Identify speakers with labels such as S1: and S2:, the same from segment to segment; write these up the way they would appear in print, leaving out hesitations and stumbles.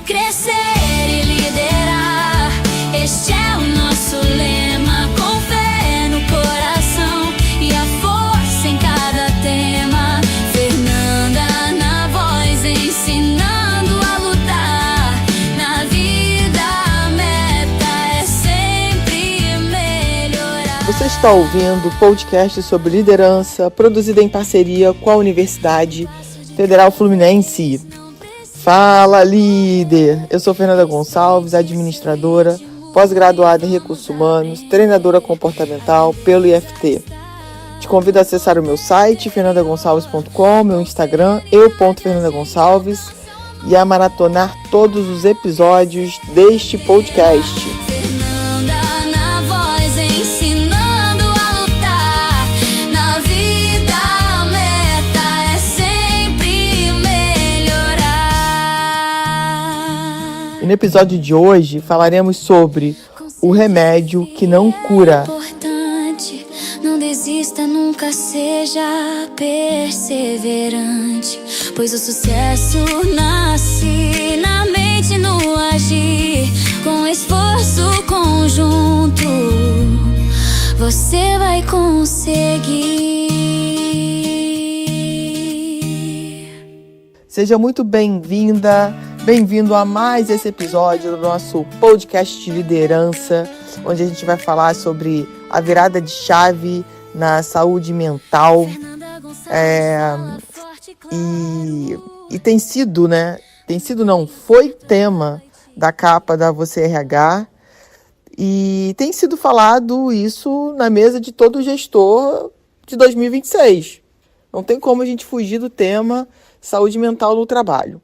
S1: Crescer e liderar, este é o nosso lema. Com fé no coração e a força em cada tema. Fernanda na voz, ensinando a lutar. Na vida a meta é sempre melhorar.
S2: Você está ouvindo o podcast sobre liderança, produzido em parceria com a Universidade Federal Fluminense. Fala, líder! Eu sou Fernanda Gonçalves, administradora, pós-graduada em Recursos Humanos, treinadora comportamental pelo IFT. Te convido a acessar o meu site, fernandagonçalves.com, meu Instagram, eu.fernandagonçalves, e a maratonar todos os episódios deste podcast. E no episódio de hoje falaremos sobre o remédio que não cura.
S1: Não desista, nunca seja perseverante, pois o sucesso nasce na mente, no agir. Com esforço conjunto, você vai conseguir.
S2: Seja muito bem-vinda. Bem-vindo a mais esse episódio do nosso podcast de liderança, onde a gente vai falar sobre a virada de chave na saúde mental. E tem sido, foi tema da capa da Você RH, e tem sido falado isso na mesa de todo gestor de 2026. Não tem como a gente fugir do tema saúde mental no trabalho.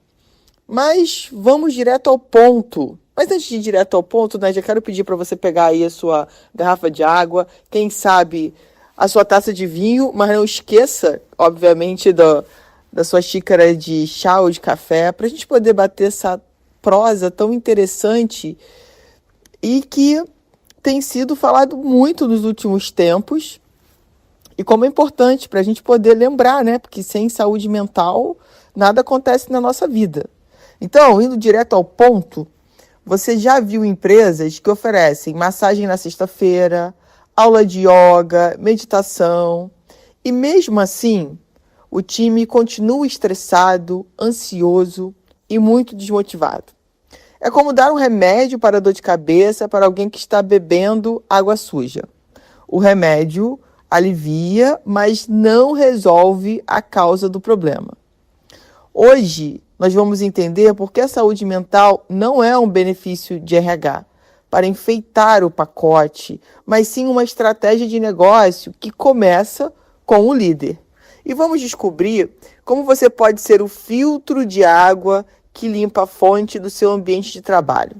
S2: Mas vamos direto ao ponto. Mas antes de ir direto ao ponto, já quero pedir para você pegar aí a sua garrafa de água, quem sabe a sua taça de vinho, mas não esqueça, obviamente, da sua xícara de chá ou de café, para a gente poder bater essa prosa tão interessante e que tem sido falado muito nos últimos tempos, e como é importante para a gente poder lembrar, porque sem saúde mental nada acontece na nossa vida. Então, indo direto ao ponto, você já viu empresas que oferecem massagem na sexta-feira, aula de yoga, meditação, e mesmo assim, o time continua estressado, ansioso e muito desmotivado. É como dar um remédio para dor de cabeça para alguém que está bebendo água suja. O remédio alivia, mas não resolve a causa do problema. Hoje, nós vamos entender por que a saúde mental não é um benefício de RH para enfeitar o pacote, mas sim uma estratégia de negócio que começa com o líder. E vamos descobrir como você pode ser o filtro de água que limpa a fonte do seu ambiente de trabalho.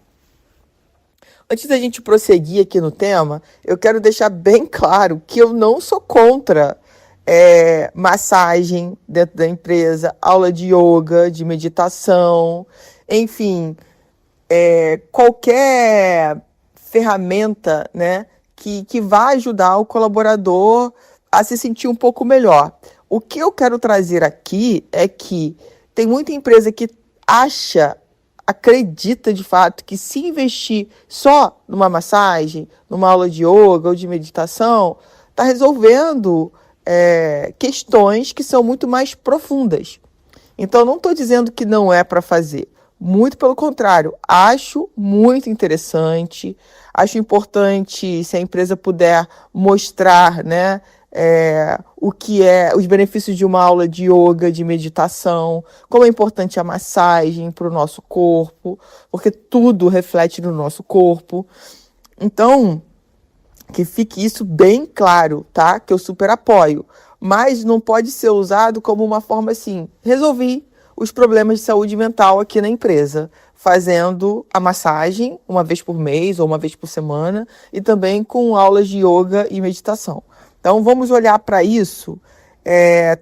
S2: Antes da gente prosseguir aqui no tema, eu quero deixar bem claro que eu não sou contra massagem dentro da empresa, aula de yoga, de meditação, enfim, qualquer ferramenta, que vai ajudar o colaborador a se sentir um pouco melhor. O que eu quero trazer aqui é que tem muita empresa que acredita de fato que se investir só numa massagem, numa aula de yoga ou de meditação, está resolvendo questões que são muito mais profundas. Então, não estou dizendo que não é para fazer. Muito pelo contrário, acho muito interessante, acho importante se a empresa puder mostrar, o que é os benefícios de uma aula de yoga, de meditação, como é importante a massagem para o nosso corpo, porque tudo reflete no nosso corpo. Então, que fique isso bem claro, tá? Que eu super apoio. Mas não pode ser usado como uma forma assim, resolvi os problemas de saúde mental aqui na empresa, fazendo a massagem uma vez por mês ou uma vez por semana e também com aulas de yoga e meditação. Então, vamos olhar para isso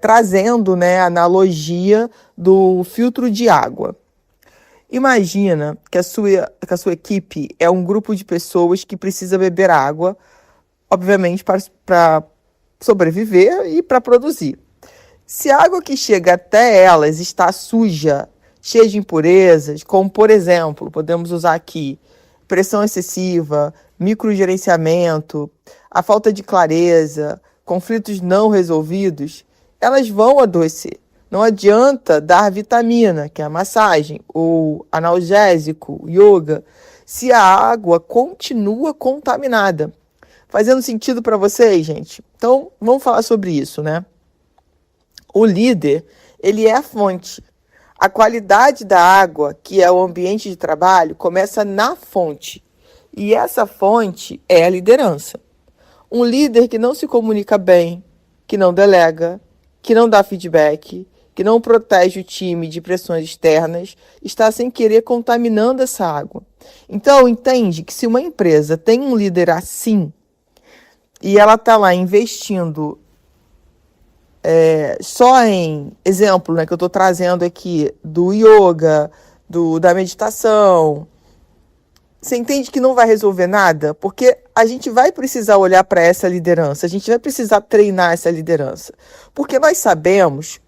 S2: trazendo a analogia do filtro de água. Imagina que a sua equipe é um grupo de pessoas que precisa beber água, obviamente para sobreviver e para produzir. Se a água que chega até elas está suja, cheia de impurezas, como, por exemplo, podemos usar aqui pressão excessiva, microgerenciamento, a falta de clareza, conflitos não resolvidos, elas vão adoecer. Não adianta dar vitamina, que é a massagem, ou analgésico, yoga, se a água continua contaminada. Fazendo sentido para vocês, gente? Então, vamos falar sobre isso, né? O líder, ele é a fonte. A qualidade da água, que é o ambiente de trabalho, começa na fonte. E essa fonte é a liderança. Um líder que não se comunica bem, que não delega, que não dá feedback, que não protege o time de pressões externas, está sem querer contaminando essa água. Então, entende que se uma empresa tem um líder assim, e ela está lá investindo só em exemplo, né, que eu estou trazendo aqui do yoga, da meditação, você entende que não vai resolver nada? Porque a gente vai precisar olhar para essa liderança, a gente vai precisar treinar essa liderança. Porque nós sabemos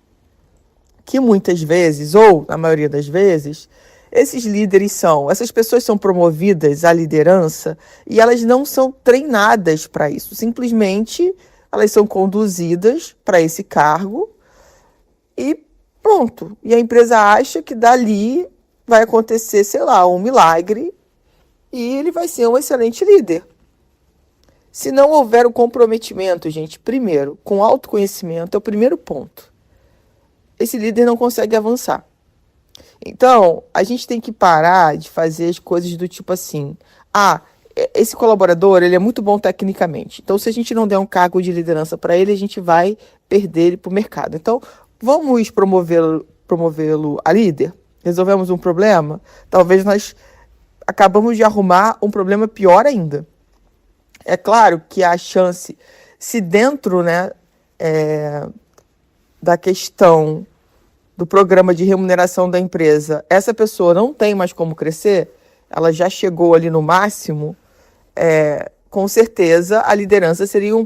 S2: que muitas vezes, ou na maioria das vezes, essas pessoas são promovidas à liderança e elas não são treinadas para isso. Simplesmente elas são conduzidas para esse cargo e pronto. E a empresa acha que dali vai acontecer, sei lá, um milagre e ele vai ser um excelente líder. Se não houver o comprometimento, gente, primeiro, com autoconhecimento, é o primeiro ponto. Esse líder não consegue avançar. Então, a gente tem que parar de fazer as coisas do tipo assim, esse colaborador, ele é muito bom tecnicamente. Então, se a gente não der um cargo de liderança para ele, a gente vai perder ele para o mercado. Então, vamos promovê-lo a líder? Resolvemos um problema? Talvez nós acabamos de arrumar um problema pior ainda. É claro que a chance, se dentro, né, da questão do programa de remuneração da empresa, essa pessoa não tem mais como crescer, ela já chegou ali no máximo, com certeza a liderança seria uma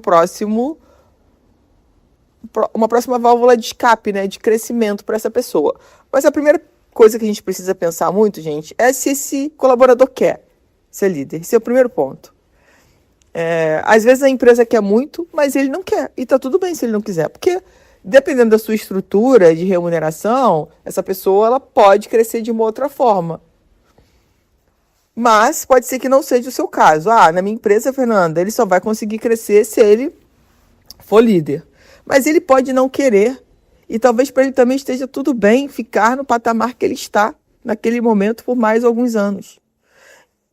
S2: próxima válvula de escape, né, de crescimento para essa pessoa. Mas a primeira coisa que a gente precisa pensar muito, gente, é se esse colaborador quer ser líder. Esse é o primeiro ponto. Às vezes a empresa quer muito, mas ele não quer. E tá tudo bem se ele não quiser, porque dependendo da sua estrutura de remuneração, essa pessoa ela pode crescer de uma outra forma. Mas pode ser que não seja o seu caso. Na minha empresa, Fernanda, ele só vai conseguir crescer se ele for líder. Mas ele pode não querer. E talvez para ele também esteja tudo bem ficar no patamar que ele está naquele momento por mais alguns anos.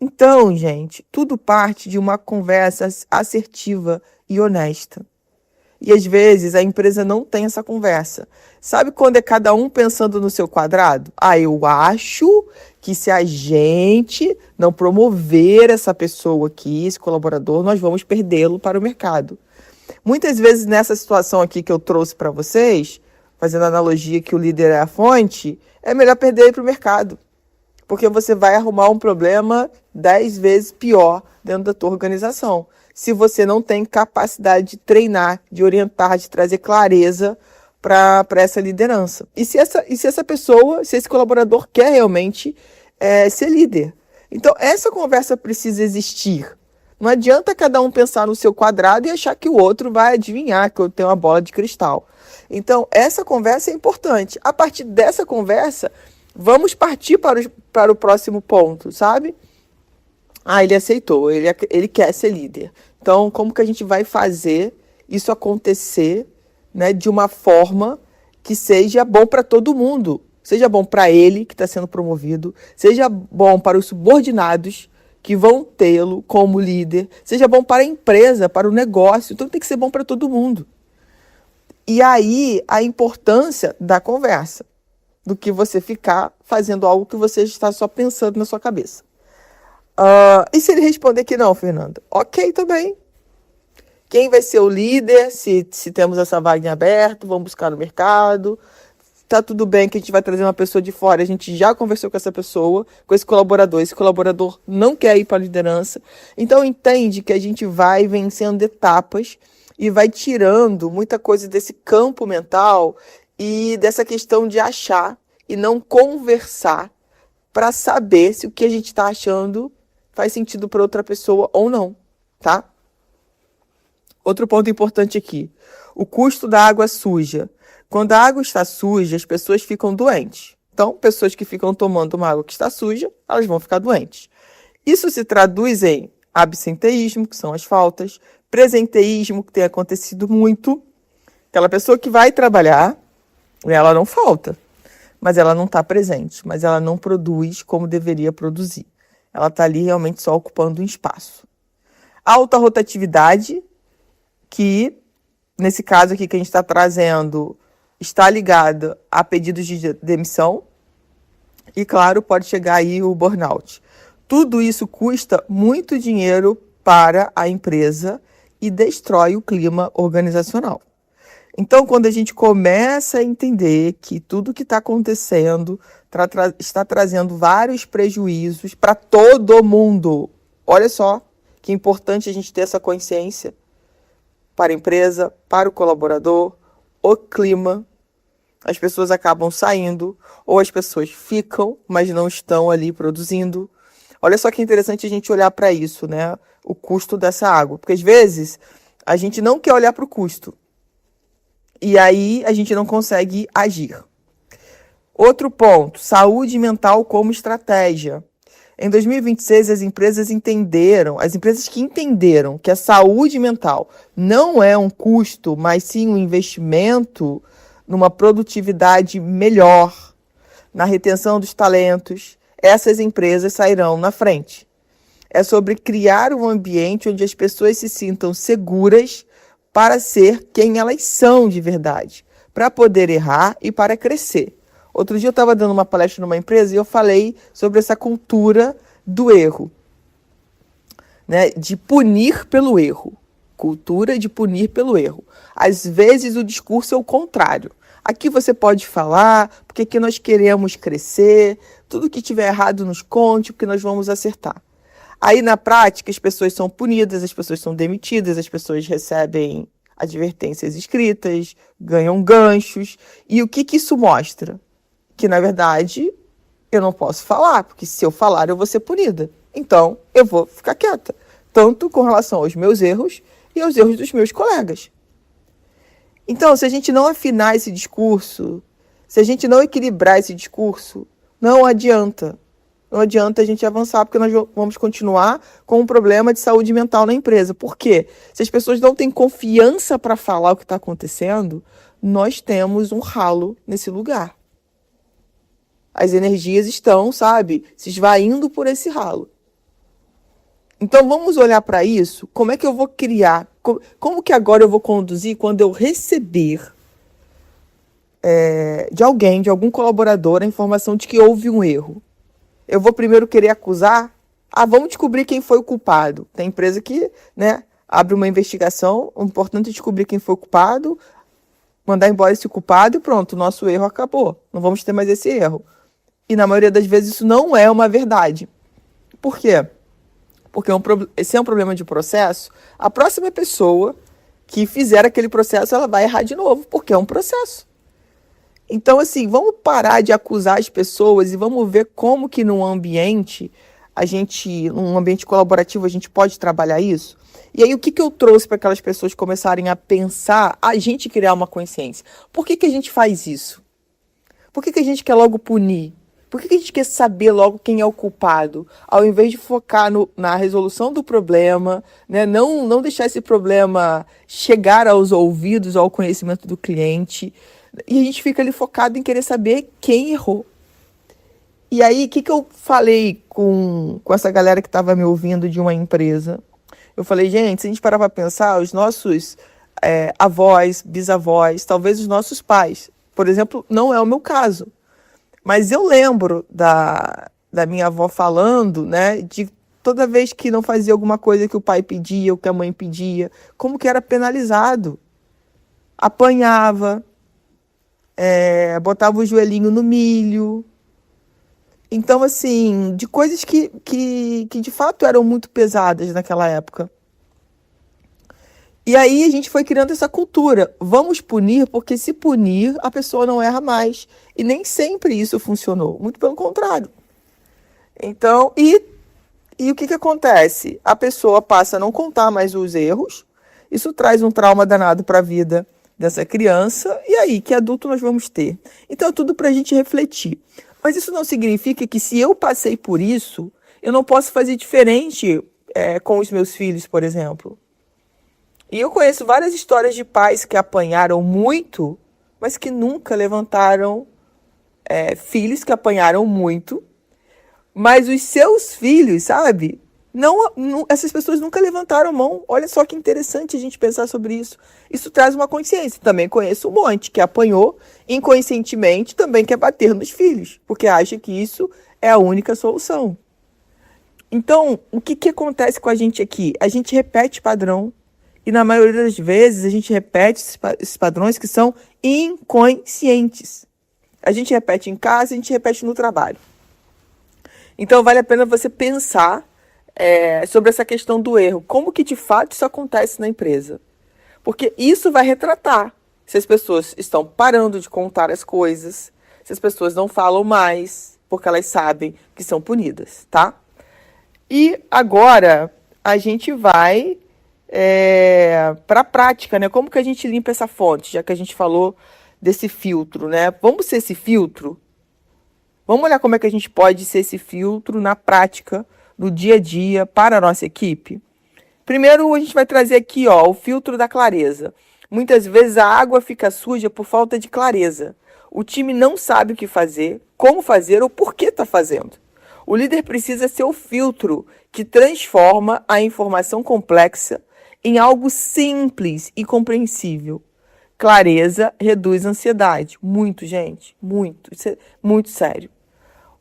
S2: Então, gente, tudo parte de uma conversa assertiva e honesta. E às vezes a empresa não tem essa conversa. Sabe quando é cada um pensando no seu quadrado? Eu acho que se a gente não promover essa pessoa aqui, esse colaborador, nós vamos perdê-lo para o mercado. Muitas vezes nessa situação aqui que eu trouxe para vocês, fazendo a analogia que o líder é a fonte, é melhor perder ele para o mercado. Porque você vai arrumar um problema 10 vezes pior dentro da tua organização. Se você não tem capacidade de treinar, de orientar, de trazer clareza para essa liderança. E se essa pessoa, se esse colaborador quer realmente ser líder. Então, essa conversa precisa existir. Não adianta cada um pensar no seu quadrado e achar que o outro vai adivinhar que eu tenho uma bola de cristal. Então, essa conversa é importante. A partir dessa conversa, vamos partir para o próximo ponto, sabe? Ele aceitou, ele quer ser líder. Então, como que a gente vai fazer isso acontecer, né, de uma forma que seja bom para todo mundo? Seja bom para ele, que está sendo promovido, seja bom para os subordinados que vão tê-lo como líder, seja bom para a empresa, para o negócio. Então, tem que ser bom para todo mundo. E aí, a importância da conversa, do que você ficar fazendo algo que você está só pensando na sua cabeça. E se ele responder que não, Fernanda? Ok, também. Quem vai ser o líder? Se temos essa vaga em aberto, vamos buscar no mercado. Tá tudo bem que a gente vai trazer uma pessoa de fora. A gente já conversou com essa pessoa, com esse colaborador. Esse colaborador não quer ir para a liderança. Então, entende que a gente vai vencendo etapas e vai tirando muita coisa desse campo mental e dessa questão de achar e não conversar para saber se o que a gente está achando faz sentido para outra pessoa ou não, tá? Outro ponto importante aqui, o custo da água suja. Quando a água está suja, as pessoas ficam doentes. Então, pessoas que ficam tomando uma água que está suja, elas vão ficar doentes. Isso se traduz em absenteísmo, que são as faltas, presenteísmo, que tem acontecido muito. Aquela pessoa que vai trabalhar, ela não falta, mas ela não está presente, mas ela não produz como deveria produzir. Ela está ali realmente só ocupando um espaço. Alta rotatividade, que nesse caso aqui que a gente está trazendo, está ligada a pedidos de demissão e, claro, pode chegar aí o burnout. Tudo isso custa muito dinheiro para a empresa e destrói o clima organizacional. Então, quando a gente começa a entender que tudo que está acontecendo está trazendo vários prejuízos para todo mundo, olha só que importante a gente ter essa consciência para a empresa, para o colaborador, o clima. As pessoas acabam saindo, ou as pessoas ficam, mas não estão ali produzindo. Olha só que interessante a gente olhar para isso, né? O custo dessa água. Porque às vezes a gente não quer olhar para o custo. E aí a gente não consegue agir. Outro ponto, saúde mental como estratégia. Em 2026, as empresas que entenderam que a saúde mental não é um custo, mas sim um investimento numa produtividade melhor, na retenção dos talentos, essas empresas sairão na frente. É sobre criar um ambiente onde as pessoas se sintam seguras para ser quem elas são de verdade, para poder errar e para crescer. Outro dia eu estava dando uma palestra numa empresa e eu falei sobre essa cultura do erro, né? De punir pelo erro. Cultura de punir pelo erro. Às vezes o discurso é o contrário. Aqui você pode falar, porque aqui nós queremos crescer, tudo que tiver errado nos conte, porque nós vamos acertar. Aí na prática as pessoas são punidas, as pessoas são demitidas, as pessoas recebem advertências escritas, ganham ganchos. E o que isso mostra? Que, na verdade, eu não posso falar, porque se eu falar, eu vou ser punida. Então, eu vou ficar quieta, tanto com relação aos meus erros e aos erros dos meus colegas. Então, se a gente não afinar esse discurso, se a gente não equilibrar esse discurso, não adianta. Não adianta a gente avançar, porque nós vamos continuar com um problema de saúde mental na empresa. Por quê? Se as pessoas não têm confiança para falar o que está acontecendo, nós temos um ralo nesse lugar. As energias estão, sabe, se esvaindo por esse ralo. Então vamos olhar para isso. Como é que eu vou criar? Como que agora eu vou conduzir quando eu receber de alguém, de algum colaborador, a informação de que houve um erro? Eu vou primeiro querer acusar? Vamos descobrir quem foi o culpado. Tem empresa que, né, abre uma investigação, o importante é descobrir quem foi o culpado, mandar embora esse culpado e pronto, o nosso erro acabou. Não vamos ter mais esse erro. E na maioria das vezes isso não é uma verdade. Por quê? Porque esse é um problema de processo. A próxima pessoa que fizer aquele processo, ela vai errar de novo, porque é um processo. Então, assim, vamos parar de acusar as pessoas e vamos ver como que num ambiente colaborativo, a gente pode trabalhar isso. E aí, o que eu trouxe para aquelas pessoas começarem a pensar, a gente criar uma consciência? Por que a gente faz isso? Por que a gente quer logo punir? Por que a gente quer saber logo quem é o culpado? Ao invés de focar na resolução do problema, né? Não deixar esse problema chegar aos ouvidos, ao conhecimento do cliente. E a gente fica ali focado em querer saber quem errou. E aí, o que eu falei com essa galera que estava me ouvindo de uma empresa? Eu falei, gente, se a gente parar para pensar, os nossos avós, bisavós, talvez os nossos pais, por exemplo, não é o meu caso. Mas eu lembro da minha avó falando, né, de toda vez que não fazia alguma coisa que o pai pedia, ou que a mãe pedia, como que era penalizado. Apanhava, botava o joelhinho no milho. Então, assim, de coisas que de fato eram muito pesadas naquela época. E aí a gente foi criando essa cultura. Vamos punir, porque se punir, a pessoa não erra mais. E nem sempre isso funcionou. Muito pelo contrário. Então, e o que acontece? A pessoa passa a não contar mais os erros. Isso traz um trauma danado para a vida dessa criança. E aí, que adulto nós vamos ter? Então, é tudo para a gente refletir. Mas isso não significa que se eu passei por isso, eu não posso fazer diferente com os meus filhos, por exemplo. E eu conheço várias histórias de pais que apanharam muito, mas que nunca levantaram, filhos que apanharam muito, mas os seus filhos, sabe? Não, essas pessoas nunca levantaram a mão. Olha só que interessante a gente pensar sobre isso. Isso traz uma consciência. Também conheço um monte que apanhou inconscientemente, também quer bater nos filhos, porque acha que isso é a única solução. Então, o que acontece com a gente aqui? A gente repete padrão. E na maioria das vezes a gente repete esses padrões que são inconscientes. A gente repete em casa, a gente repete no trabalho. Então vale a pena você pensar sobre essa questão do erro. Como que de fato isso acontece na empresa? Porque isso vai retratar se as pessoas estão parando de contar as coisas, se as pessoas não falam mais, porque elas sabem que são punidas, tá? E agora a gente vai para a prática, né? Como que a gente limpa essa fonte, já que a gente falou desse filtro, né? Vamos ser esse filtro? Vamos olhar como é que a gente pode ser esse filtro na prática, no dia a dia, para a nossa equipe? Primeiro, a gente vai trazer aqui, o filtro da clareza. Muitas vezes a água fica suja por falta de clareza. O time não sabe o que fazer, como fazer ou por que está fazendo. O líder precisa ser o filtro que transforma a informação complexa em algo simples e compreensível. Clareza reduz a ansiedade. Muito, gente. Muito. Isso é muito sério.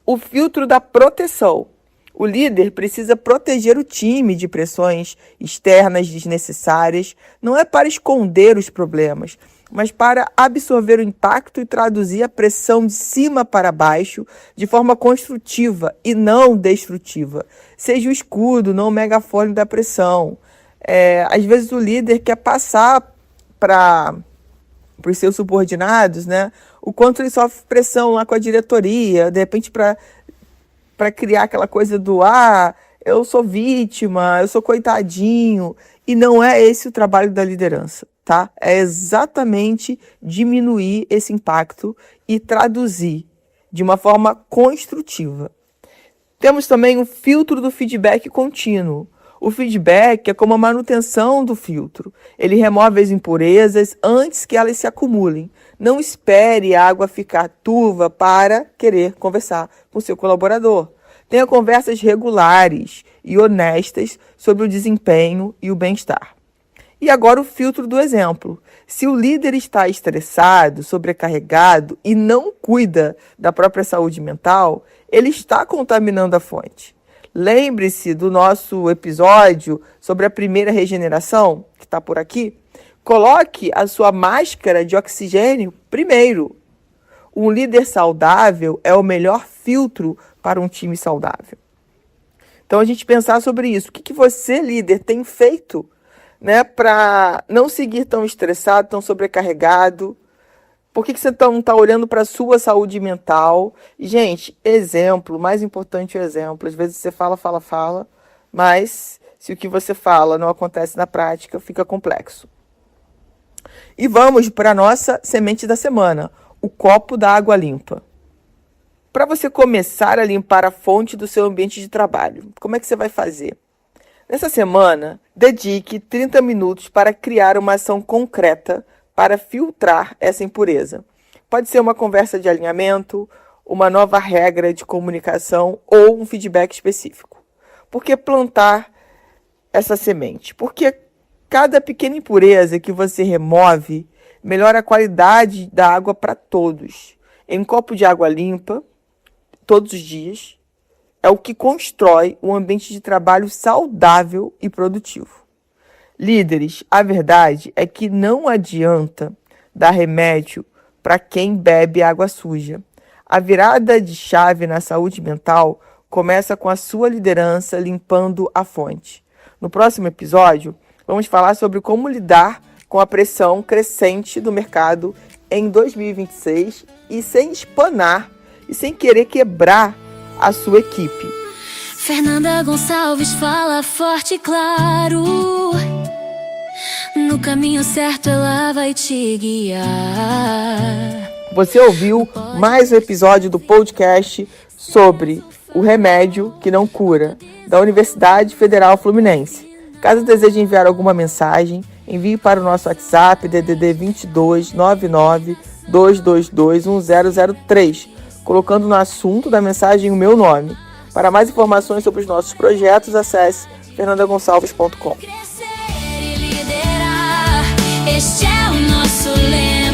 S2: O filtro da proteção. O líder precisa proteger o time de pressões externas desnecessárias. Não é para esconder os problemas, mas para absorver o impacto e traduzir a pressão de cima para baixo de forma construtiva e não destrutiva. Seja o escudo, não o megafone da pressão. Às vezes o líder quer passar para os seus subordinados, né, o quanto ele sofre pressão lá com a diretoria, de repente para criar aquela coisa do eu sou vítima, eu sou coitadinho, e não é esse o trabalho da liderança, tá? É exatamente diminuir esse impacto e traduzir de uma forma construtiva. Temos também o filtro do feedback contínuo. O feedback é como a manutenção do filtro. Ele remove as impurezas antes que elas se acumulem. Não espere a água ficar turva para querer conversar com seu colaborador. Tenha conversas regulares e honestas sobre o desempenho e o bem-estar. E agora o filtro do exemplo. Se o líder está estressado, sobrecarregado e não cuida da própria saúde mental, ele está contaminando a fonte. Lembre-se do nosso episódio sobre a primeira regeneração, que está por aqui. Coloque a sua máscara de oxigênio primeiro. Um líder saudável é o melhor filtro para um time saudável. Então, a gente pensar sobre isso. O que você, líder, tem feito, né, para não seguir tão estressado, tão sobrecarregado? Por que você não está olhando para a sua saúde mental? E, gente, exemplo, mais importante é o exemplo. Às vezes você fala, mas se o que você fala não acontece na prática, fica complexo. E vamos para a nossa semente da semana, o copo da água limpa. Para você começar a limpar a fonte do seu ambiente de trabalho, como é que você vai fazer? Nessa semana, dedique 30 minutos para criar uma ação concreta para filtrar essa impureza. Pode ser uma conversa de alinhamento, uma nova regra de comunicação ou um feedback específico. Por que plantar essa semente? Porque cada pequena impureza que você remove melhora a qualidade da água para todos. Em um copo de água limpa, todos os dias, é o que constrói um ambiente de trabalho saudável e produtivo. Líderes, a verdade é que não adianta dar remédio para quem bebe água suja. A virada de chave na saúde mental começa com a sua liderança limpando a fonte. No próximo episódio, Vamos falar sobre como lidar com a pressão crescente do mercado em 2026 e sem espanar e sem querer quebrar a sua equipe.
S1: Fernanda Gonçalves fala forte e claro. No caminho certo ela vai te guiar.
S2: Você ouviu mais um episódio do podcast sobre o remédio que não cura, da Universidade Federal Fluminense. Caso deseje enviar alguma mensagem, envie para o nosso WhatsApp DDD 22 99 222 1003, colocando no assunto da mensagem o meu nome. Para mais informações sobre os nossos projetos, acesse fernandagonçalves.com.
S1: Crescer e liderar, este é o nosso lema.